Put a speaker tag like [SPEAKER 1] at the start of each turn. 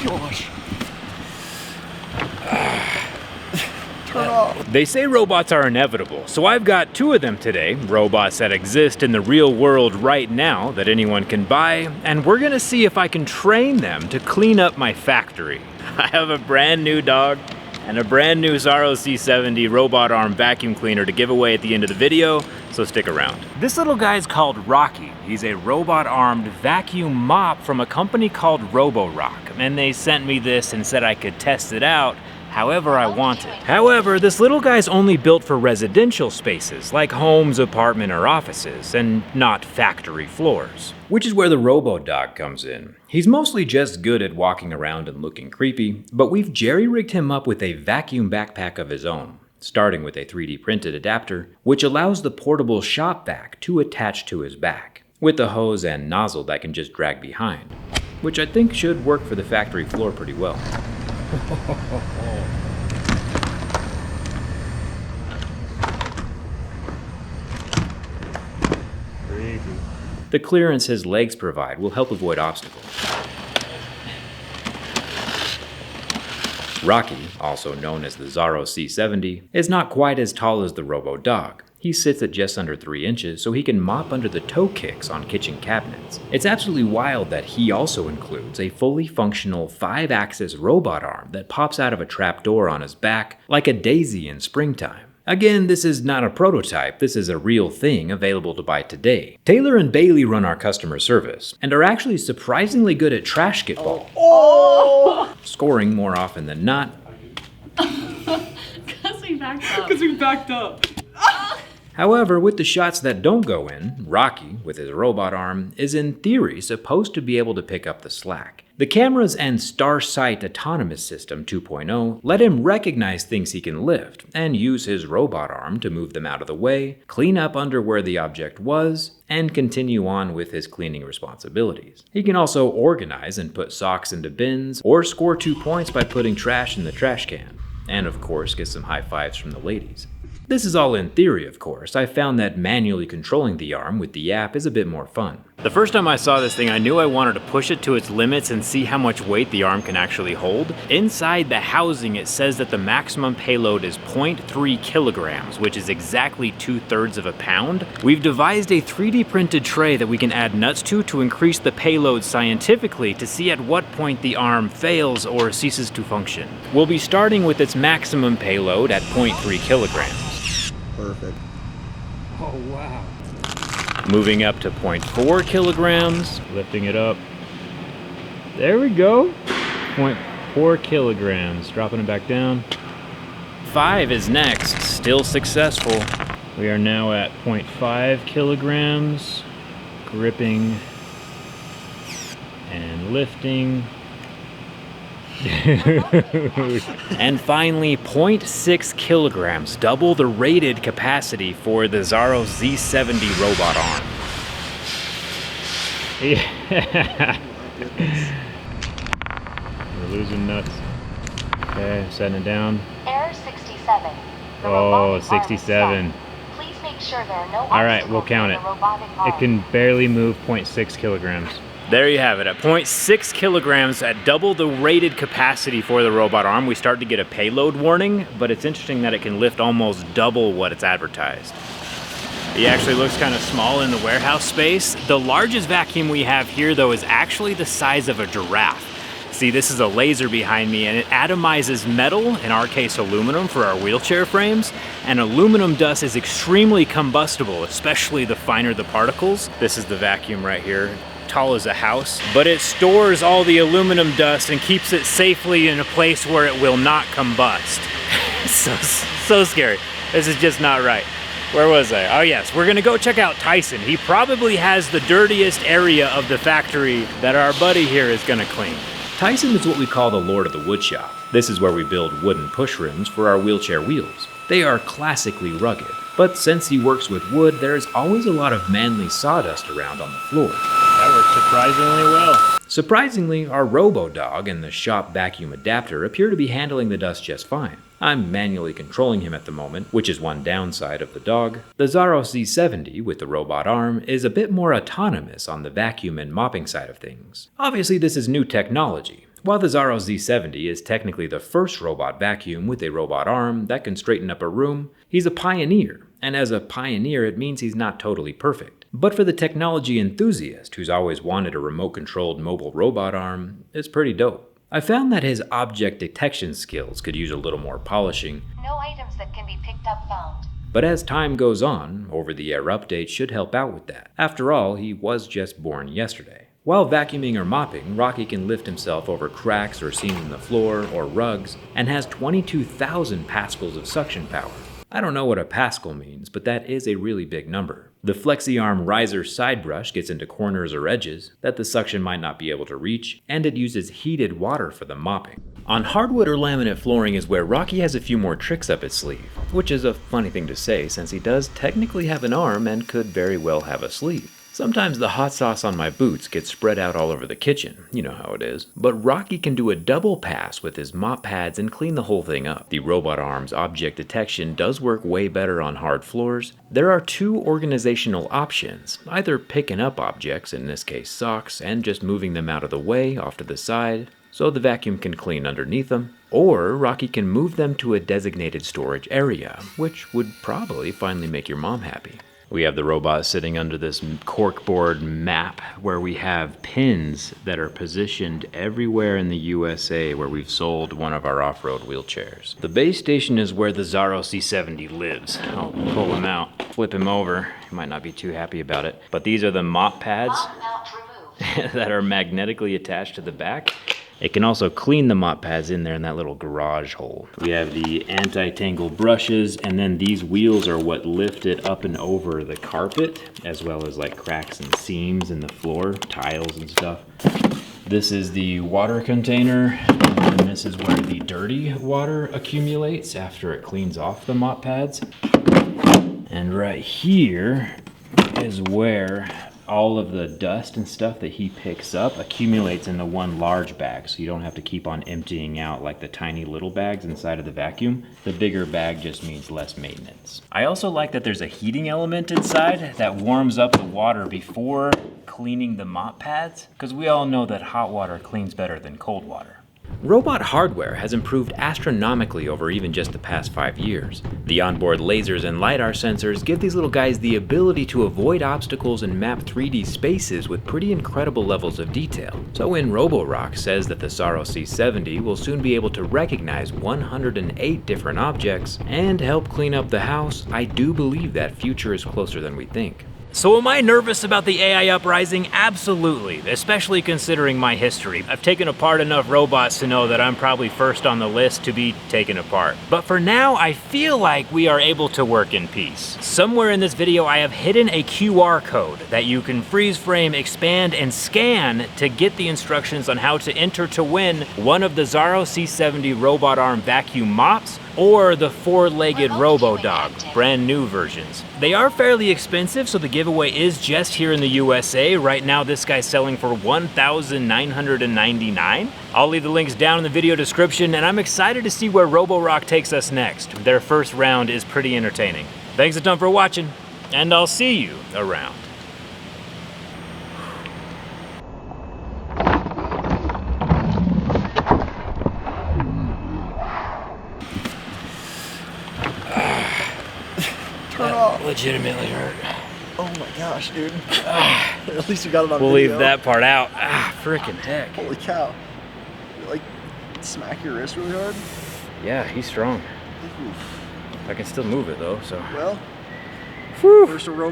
[SPEAKER 1] gosh. Turn off.
[SPEAKER 2] They say robots are inevitable, so I've got 2 of them today, robots that exist in the real world right now that anyone can buy, and we're gonna see if I can train them to clean up my factory. I have a brand new dog and a brand new Saros Z70 robot arm vacuum cleaner to give away at the end of the video, so stick around. This little guy's called Rocky. He's a robot-armed vacuum mop from a company called Roborock, and they sent me this and said I could test it out however I wanted. However, this little guy's only built for residential spaces, like homes, apartment, or offices, and not factory floors. Which is where the robo-dog comes in. He's mostly just good at walking around and looking creepy, but we've jerry-rigged him up with a vacuum backpack of his own, starting with a 3D printed adapter, which allows the portable shop vac to attach to his back, with a hose and nozzle that can just drag behind, which I think should work for the factory floor pretty well. The clearance his legs provide will help avoid obstacles. Rocky, also known as the Saros Z70, is not quite as tall as the robo-dog. He sits at just under 3 inches, so he can mop under the toe kicks on kitchen cabinets. It's absolutely wild that he also includes a fully functional 5-axis robot arm that pops out of a trapdoor on his back like a daisy in springtime. Again, this is not a prototype, this is a real thing available to buy today. Taylor and Bailey run our customer service, and are actually surprisingly good at trash get ball.
[SPEAKER 1] Oh!
[SPEAKER 2] Scoring more often than not.
[SPEAKER 3] Because we backed up.
[SPEAKER 1] Because we backed up.
[SPEAKER 2] However, with the shots that don't go in, Rocky, with his robot arm, is in theory supposed to be able to pick up the slack. The cameras and Starsight Autonomous System 2.0 let him recognize things he can lift, and use his robot arm to move them out of the way, clean up under where the object was, and continue on with his cleaning responsibilities. He can also organize and put socks into bins, or score 2 points by putting trash in the trash can. And of course, get some high fives from the ladies. This is all in theory, of course. I found that manually controlling the arm with the app is a bit more fun. The first time I saw this thing, I knew I wanted to push it to its limits and see how much weight the arm can actually hold. Inside the housing, it says that the maximum payload is 0.3 kilograms, which is exactly 2/3 of a pound. We've devised a 3D printed tray that we can add nuts to increase the payload scientifically to see at what point the arm fails or ceases to function. We'll be starting with its maximum payload at 0.3 kilograms.
[SPEAKER 1] Perfect. Oh, wow.
[SPEAKER 2] Moving up to 0.4 kilograms, lifting it up. There we go. 0.4 kilograms, dropping it back down. 5 is next, still successful. We are now at 0.5 kilograms, gripping and lifting. And finally, 0.6 kilograms, double the rated capacity for the Saros Z70 robot arm. Yeah. We're losing nuts. Okay, setting it down.
[SPEAKER 4] Error 67. The
[SPEAKER 2] Oh,
[SPEAKER 4] robotic arm is
[SPEAKER 2] 67.
[SPEAKER 4] stuck. Please make sure there are no
[SPEAKER 2] All right, we'll
[SPEAKER 4] obstacles
[SPEAKER 2] count
[SPEAKER 4] in
[SPEAKER 2] it.
[SPEAKER 4] the robotic arm.
[SPEAKER 2] It can barely move 0.6 kilograms. There you have it, at 0.6 kilograms, at double the rated capacity for the robot arm, we start to get a payload warning, but it's interesting that it can lift almost double what it's advertised. He actually looks kind of small in the warehouse space. The largest vacuum we have here, though, is actually the size of a giraffe. See, this is a laser behind me, and it atomizes metal, in our case aluminum for our wheelchair frames, and aluminum dust is extremely combustible, especially the finer the particles. This is the vacuum right here. Tall as a house, but it stores all the aluminum dust and keeps it safely in a place where it will not combust. so scary. This is just not right. Where was I? Oh yes, we're gonna go check out Tyson. He probably has the dirtiest area of the factory that our buddy here is gonna clean. Tyson is what we call the Lord of the Woodshop. This is where we build wooden push rims for our wheelchair wheels. They are classically rugged, but since he works with wood, there is always a lot of manly sawdust around on the floor. That works surprisingly well. Surprisingly, our robo-dog and the shop vacuum adapter appear to be handling the dust just fine. I'm manually controlling him at the moment, which is one downside of the dog. The Saros Z70 with the robot arm is a bit more autonomous on the vacuum and mopping side of things. Obviously, this is new technology, While the Saros Z70 is technically the first robot vacuum with a robot arm that can straighten up a room, he's a pioneer, and as a pioneer it means he's not totally perfect. But for the technology enthusiast who's always wanted a remote-controlled mobile robot arm, it's pretty dope. I found that his object detection skills could use a little more polishing.
[SPEAKER 4] No items that can be picked up found.
[SPEAKER 2] But as time goes on, over-the-air updates should help out with that. After all, he was just born yesterday. While vacuuming or mopping, Rocky can lift himself over cracks or seams in the floor or rugs, and has 22,000 pascals of suction power. I don't know what a pascal means, but that is a really big number. The flexi-arm riser side brush gets into corners or edges that the suction might not be able to reach, and it uses heated water for the mopping. On hardwood or laminate flooring is where Rocky has a few more tricks up his sleeve, which is a funny thing to say since he does technically have an arm and could very well have a sleeve. Sometimes the hot sauce on my boots gets spread out all over the kitchen, you know how it is. But Rocky can do a double pass with his mop pads and clean the whole thing up. The robot arm's object detection does work way better on hard floors. There are two organizational options, either picking up objects, in this case socks, and just moving them out of the way off to the side, so the vacuum can clean underneath them, or Rocky can move them to a designated storage area, which would probably finally make your mom happy. We have the robot sitting under this corkboard map where we have pins that are positioned everywhere in the USA where we've sold one of our off-road wheelchairs. The base station is where the Saros Z70 lives. I'll pull him out, flip him over. He might not be too happy about it. But these are the mop pads
[SPEAKER 4] Mop mount removed.
[SPEAKER 2] that are magnetically attached to the back. It can also clean the mop pads in there in that little garage hole. We have the anti-tangle brushes, and then these wheels are what lift it up and over the carpet, as well as like cracks and seams in the floor, tiles and stuff. This is the water container, and this is where the dirty water accumulates after it cleans off the mop pads. And right here is where all of the dust and stuff that he picks up accumulates in the one large bag, so you don't have to keep on emptying out like the tiny little bags inside of the vacuum. The bigger bag just means less maintenance. I also like that there's a heating element inside that warms up the water before cleaning the mop pads, because we all know that hot water cleans better than cold water. Robot hardware has improved astronomically over even just the past 5 years. The onboard lasers and LiDAR sensors give these little guys the ability to avoid obstacles and map 3D spaces with pretty incredible levels of detail. So when Roborock says that the Saros Z70 will soon be able to recognize 108 different objects and help clean up the house, I do believe that future is closer than we think. So am I nervous about the AI uprising? Absolutely, especially considering my history. I've taken apart enough robots to know that I'm probably first on the list to be taken apart. But for now, I feel like we are able to work in peace. Somewhere in this video, I have hidden a QR code that you can freeze frame, expand, and scan to get the instructions on how to enter to win one of the Saros Z70 robot arm vacuum mops or the 4-legged robo-dog, brand new versions. They are fairly expensive, so the giveaway is just here in the USA. Right now, this guy's selling for $1,999. I'll leave the links down in the video description, and I'm excited to see where Roborock takes us next. Their first round is pretty entertaining. Thanks a ton for watching, and I'll see you around.
[SPEAKER 1] Turn off.
[SPEAKER 2] Legitimately hurt.
[SPEAKER 1] Oh my gosh, dude. At least you got it on
[SPEAKER 2] We'll
[SPEAKER 1] video.
[SPEAKER 2] leave that part out. Frickin' heck.
[SPEAKER 1] Holy cow. You, like, smack your wrist really hard?
[SPEAKER 2] Yeah, he's strong.
[SPEAKER 1] Oof.
[SPEAKER 2] I can still move it though, so.
[SPEAKER 1] Well,
[SPEAKER 2] Whew.
[SPEAKER 1] first a robot.